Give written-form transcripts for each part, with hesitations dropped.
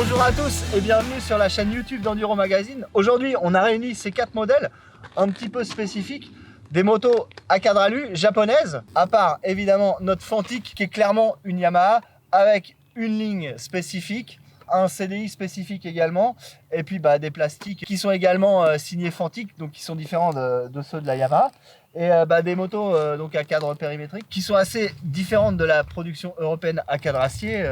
Bonjour à tous et bienvenue sur la chaîne YouTube d'Enduro Magazine. Aujourd'hui, on a réuni ces 4 modèles un petit peu spécifiques, des motos à cadre alu japonaises, à part évidemment notre Fantic qui est clairement une Yamaha avec une ligne spécifique, un CDI spécifique également, et puis des plastiques qui sont également signés Fantic, donc qui sont différents de ceux de la Yamaha. Et des motos donc à cadre périmétrique qui sont assez différentes de la production européenne à cadre acier,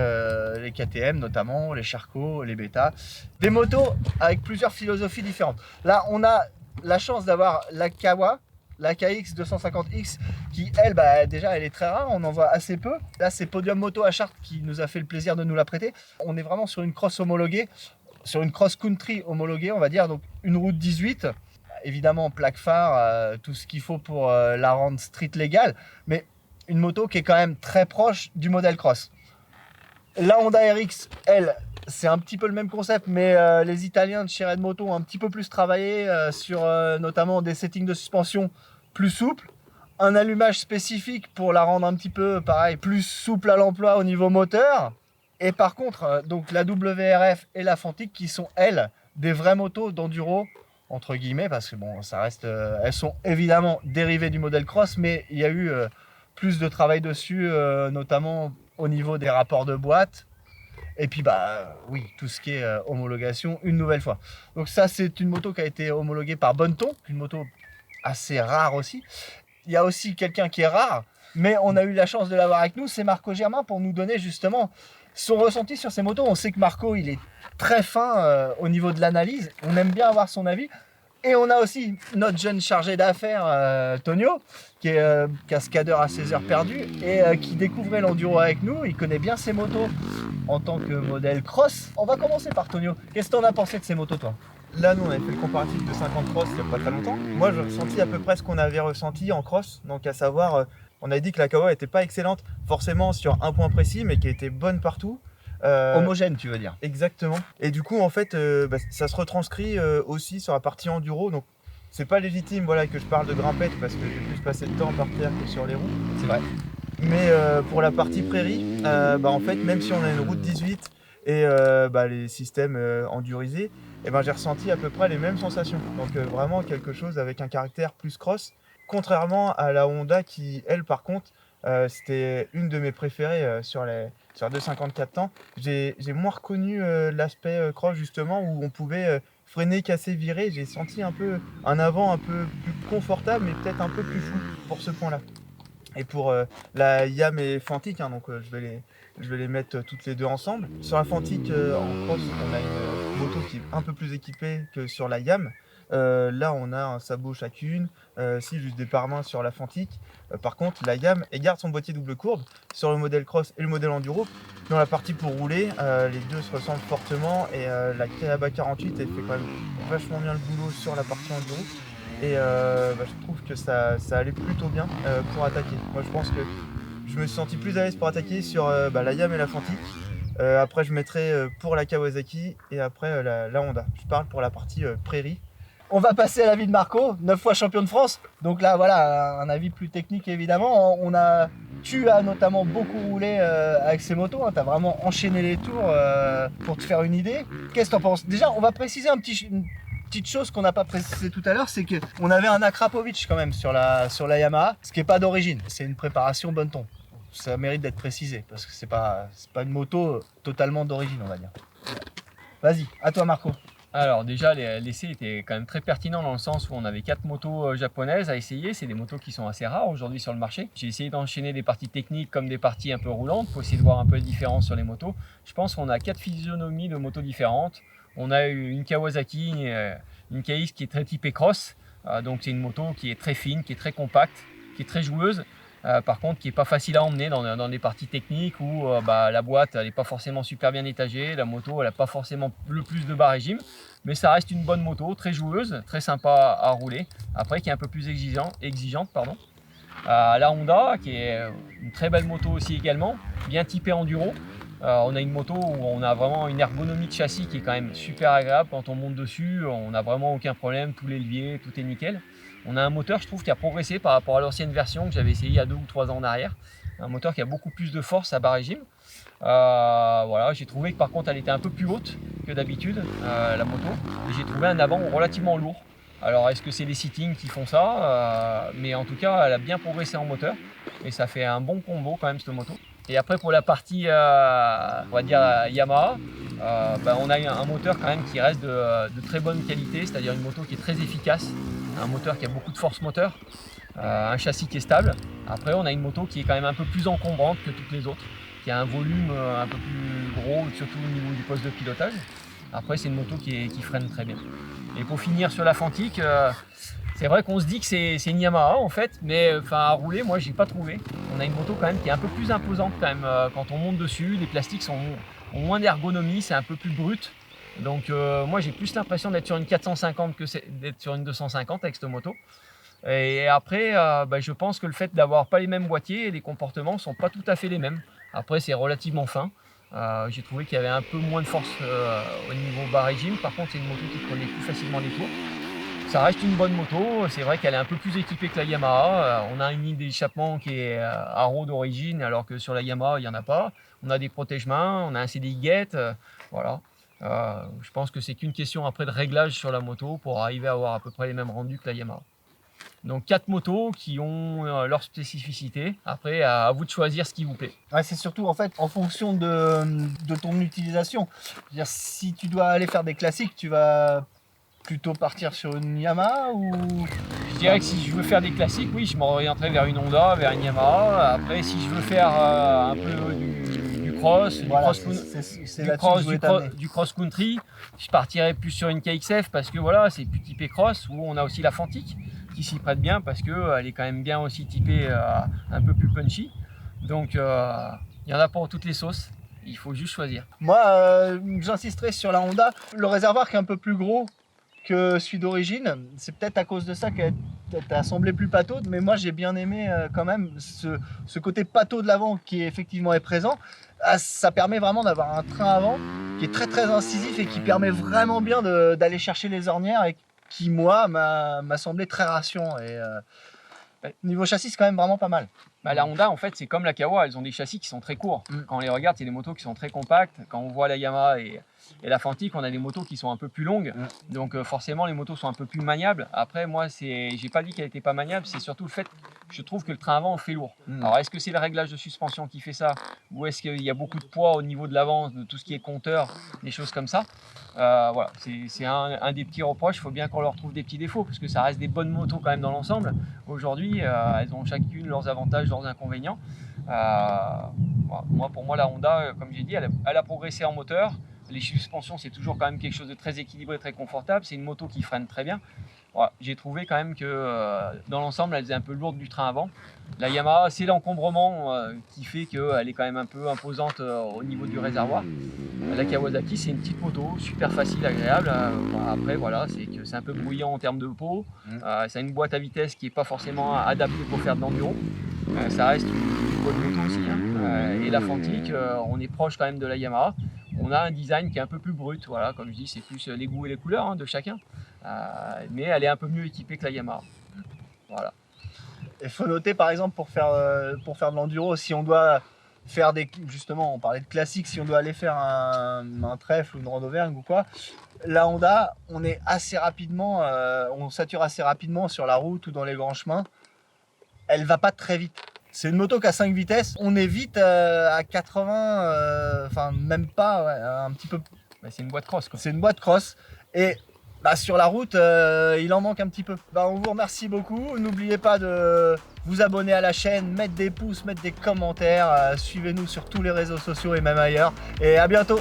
les KTM notamment, les Charcot, les Beta. Des motos avec plusieurs philosophies différentes. Là, on a la chance d'avoir la Kawa, la KX 250X qui, elle, déjà, elle est très rare, on en voit assez peu. Là, c'est Podium Moto à Chartres qui nous a fait le plaisir de nous la prêter. On est vraiment sur une cross homologuée, sur une cross country homologuée, on va dire, donc une route 18. Évidemment, plaque phare, tout ce qu'il faut pour la rendre street légale, mais une moto qui est quand même très proche du modèle cross. La Honda RX, elle, c'est un petit peu le même concept, mais les Italiens de chez Red Moto ont un petit peu plus travaillé sur notamment des settings de suspension plus souples, un allumage spécifique pour la rendre un petit peu, pareil, plus souple à l'emploi au niveau moteur. Et par contre, donc la WRF et la Fantic qui sont, elles, des vraies motos d'enduro, entre guillemets, parce que bon, ça reste, elles sont évidemment dérivées du modèle cross, mais il y a eu plus de travail dessus, notamment au niveau des rapports de boîte, et puis oui, tout ce qui est homologation une nouvelle fois. Donc ça, c'est une moto qui a été homologuée par Bonneton, une moto assez rare aussi. Il y a aussi quelqu'un qui est rare, mais on a eu la chance de l'avoir avec nous, c'est Marco Germain, pour nous donner justement son ressenti sur ces motos. On sait que Marco, il est très fin au niveau de l'analyse, on aime bien avoir son avis. Et on a aussi notre jeune chargé d'affaires, Tonio, qui est cascadeur à ses heures perdues et qui découvrait l'enduro avec nous. Il connaît bien ses motos en tant que modèle cross. On va commencer par Tonio. Qu'est-ce que tu en as pensé de ces motos, toi? Là, nous, on avait fait le comparatif de 50 cross il n'y a pas très longtemps. Moi, j'ai ressenti à peu près ce qu'on avait ressenti en cross. Donc, à savoir, on avait dit que la Kawa n'était pas excellente forcément sur un point précis, mais qui était bonne partout. Homogène, tu veux dire? Exactement. Et du coup, en fait, ça se retranscrit aussi sur la partie enduro. Donc, c'est pas légitime, voilà, que je parle de grimpette parce que j'ai plus passé de temps par terre que sur les roues. C'est vrai. Mais pour la partie prairie, en fait, même si on a une route 18 et les systèmes endurisés, j'ai ressenti à peu près les mêmes sensations. Donc vraiment quelque chose avec un caractère plus cross, contrairement à la Honda qui, elle, par contre, c'était une de mes préférées sur 254 temps. J'ai moins reconnu l'aspect cross justement où on pouvait freiner, casser, virer. J'ai senti un peu un avant un peu plus confortable mais peut-être un peu plus fou pour ce point-là. Et pour la YAM et Fantic, donc je vais les mettre toutes les deux ensemble. Sur la Fantic en cross, on a une moto qui est un peu plus équipée que sur la YAM. Là, on a un sabot chacune, juste des pare-mains sur la Fantic. Par contre, la YAM elle garde son boîtier double courbe sur le modèle cross et le modèle enduro. Dans la partie pour rouler, les deux se ressemblent fortement et la Kayaba 48 elle fait quand même vachement bien le boulot sur la partie enduro. Et je trouve que ça allait plutôt bien pour attaquer. Moi je pense que je me suis senti plus à l'aise pour attaquer sur la YAM et la Fantic. Après je mettrai pour la Kawasaki et après la Honda. Je parle pour la partie prairie. On va passer à l'avis de Marco, 9 fois champion de France. Donc là, voilà, un avis plus technique évidemment. Tu as notamment beaucoup roulé avec ces motos. Tu as vraiment enchaîné les tours pour te faire une idée. Qu'est-ce que tu en penses? Déjà, on va préciser une petite chose qu'on n'a pas précisé tout à l'heure, c'est qu'on avait un Akrapovic quand même sur la Yamaha, ce qui n'est pas d'origine. C'est une préparation Bonneton. Ça mérite d'être précisé parce que c'est pas une moto totalement d'origine, on va dire. Vas-y, à toi Marco. Alors déjà, l'essai était quand même très pertinent dans le sens où on avait 4 motos japonaises à essayer. C'est des motos qui sont assez rares aujourd'hui sur le marché. J'ai essayé d'enchaîner des parties techniques comme des parties un peu roulantes pour essayer de voir un peu les différences sur les motos. Je pense qu'on a 4 physionomies de motos différentes. On a une Kawasaki, une KX qui est très typée cross. Donc c'est une moto qui est très fine, qui est très compacte, qui est très joueuse. Par contre, qui n'est pas facile à emmener dans des parties techniques où la boîte n'est pas forcément super bien étagée, la moto elle n'a pas forcément le plus de bas régime, mais ça reste une bonne moto, très joueuse, très sympa à rouler, après qui est un peu plus exigeante. La Honda, qui est une très belle moto aussi également, bien typée enduro. On a une moto où on a vraiment une ergonomie de châssis qui est quand même super agréable. Quand on monte dessus, on n'a vraiment aucun problème, tous les leviers, tout est nickel. On a un moteur, je trouve, qui a progressé par rapport à l'ancienne version que j'avais essayé il y a 2 ou 3 ans en arrière. un moteur qui a beaucoup plus de force à bas régime. Voilà, j'ai trouvé que par contre elle était un peu plus haute que d'habitude, la moto, et j'ai trouvé un avant relativement lourd. Alors est-ce que c'est les sittings qui font ça, mais en tout cas elle a bien progressé en moteur et ça fait un bon combo quand même cette moto. Et après pour la partie on va dire Yamaha, on a un moteur quand même qui reste de très bonne qualité, c'est-à-dire une moto qui est très efficace, un moteur qui a beaucoup de force moteur, un châssis qui est stable. Après on a une moto qui est quand même un peu plus encombrante que toutes les autres, qui a un volume un peu plus gros, surtout au niveau du poste de pilotage. Après c'est une moto qui freine très bien. Et pour finir sur la Fantic, c'est vrai qu'on se dit que c'est une Yamaha en fait, mais à rouler, moi j'ai pas trouvé. On a une moto quand même qui est un peu plus imposante quand même quand on monte dessus. Les plastiques ont moins d'ergonomie, c'est un peu plus brut. Donc moi j'ai plus l'impression d'être sur une 450 que d'être sur une 250 avec cette moto. Et après, je pense que le fait d'avoir pas les mêmes boîtiers et les comportements sont pas tout à fait les mêmes. Après c'est relativement fin. J'ai trouvé qu'il y avait un peu moins de force au niveau bas régime. Par contre c'est une moto qui prenait plus facilement les tours. Ça reste une bonne moto, c'est vrai qu'elle est un peu plus équipée que la Yamaha. On a une ligne d'échappement qui est Arrow d'origine, alors que sur la Yamaha il n'y en a pas. On a des protège-mains, on a un CDI guette, voilà. Je pense que c'est qu'une question après de réglage sur la moto pour arriver à avoir à peu près les mêmes rendus que la Yamaha. Donc 4 motos qui ont leur spécificité. Après, à vous de choisir ce qui vous plaît. Ouais, c'est surtout en fait en fonction de ton utilisation. C'est-à-dire, si tu dois aller faire des classiques, tu vas plutôt partir sur une Yamaha ou... Je dirais que si je veux faire des classiques, oui, je m'orienterai vers une Honda, vers une Yamaha. Après, si je veux faire un peu du cross, Voilà, du cross-country, je partirais plus sur une KXF parce que voilà, c'est plus typé cross, où on a aussi la Fantic qui s'y prête bien parce qu'elle est quand même bien aussi typée un peu plus punchy. Donc il y en a pour toutes les sauces, il faut juste choisir. Moi j'insisterai sur la Honda, le réservoir qui est un peu plus gros que celui d'origine, c'est peut-être à cause de ça qu'elle t'a semblé plus pâteau, mais moi j'ai bien aimé quand même ce côté pâteau de l'avant qui effectivement est présent. Ça permet vraiment d'avoir un train avant qui est très très incisif et qui permet vraiment bien d'aller chercher les ornières et qui moi m'a semblé très ration. Et niveau châssis c'est quand même vraiment pas mal. La Honda en fait c'est comme la Kawa, elles ont des châssis qui sont très courts. Quand on les regarde, c'est des motos qui sont très compactes. Quand on voit la Yamaha et la Fantic, on a des motos qui sont un peu plus longues. Donc forcément les motos sont un peu plus maniables. Après moi j'ai pas dit qu'elle était pas maniable, c'est surtout le fait que je trouve que le train avant fait lourd. Alors est-ce que c'est le réglage de suspension qui fait ça, ou est-ce qu'il y a beaucoup de poids au niveau de l'avant, de tout ce qui est compteur, des choses comme ça. Voilà, c'est un des petits reproches. Il faut bien qu'on leur trouve des petits défauts parce que ça reste des bonnes motos quand même dans l'ensemble. Aujourd'hui, elles ont chacune leurs avantages, leurs inconvénients. Voilà. Pour moi, la Honda, comme j'ai dit, elle a progressé en moteur. Les suspensions, c'est toujours quand même quelque chose de très équilibré, très confortable. C'est une moto qui freine très bien. Voilà, j'ai trouvé quand même que dans l'ensemble, elle faisait un peu lourde du train avant. La Yamaha, c'est l'encombrement qui fait qu'elle est quand même un peu imposante au niveau du réservoir. La Kawasaki, c'est une petite moto, super facile, agréable. Après, voilà, c'est un peu bruyant en termes de peau. Ça a une boîte à vitesse qui n'est pas forcément adaptée pour faire de l'enduro. Ça reste une bonne moto aussi. Et la Fantic, on est proche quand même de la Yamaha. On a un design qui est un peu plus brut. Voilà, comme je dis, c'est plus les goûts et les couleurs de chacun. Mais elle est un peu mieux équipée que la Yamaha. Voilà. Il faut noter par exemple pour faire de l'enduro, si on doit faire justement on parlait de classique, si on doit aller faire un trèfle ou une rando vergne ou quoi, la Honda on est assez rapidement, on sature assez rapidement sur la route ou dans les grands chemins, elle va pas très vite. C'est une moto qui a 5 vitesses, on est vite à 80, enfin même pas, ouais, un petit peu. C'est une boîte cross quoi. C'est une boîte cross et sur la route, il en manque un petit peu. On vous remercie beaucoup. N'oubliez pas de vous abonner à la chaîne, mettre des pouces, mettre des commentaires. Suivez-nous sur tous les réseaux sociaux et même ailleurs. Et à bientôt.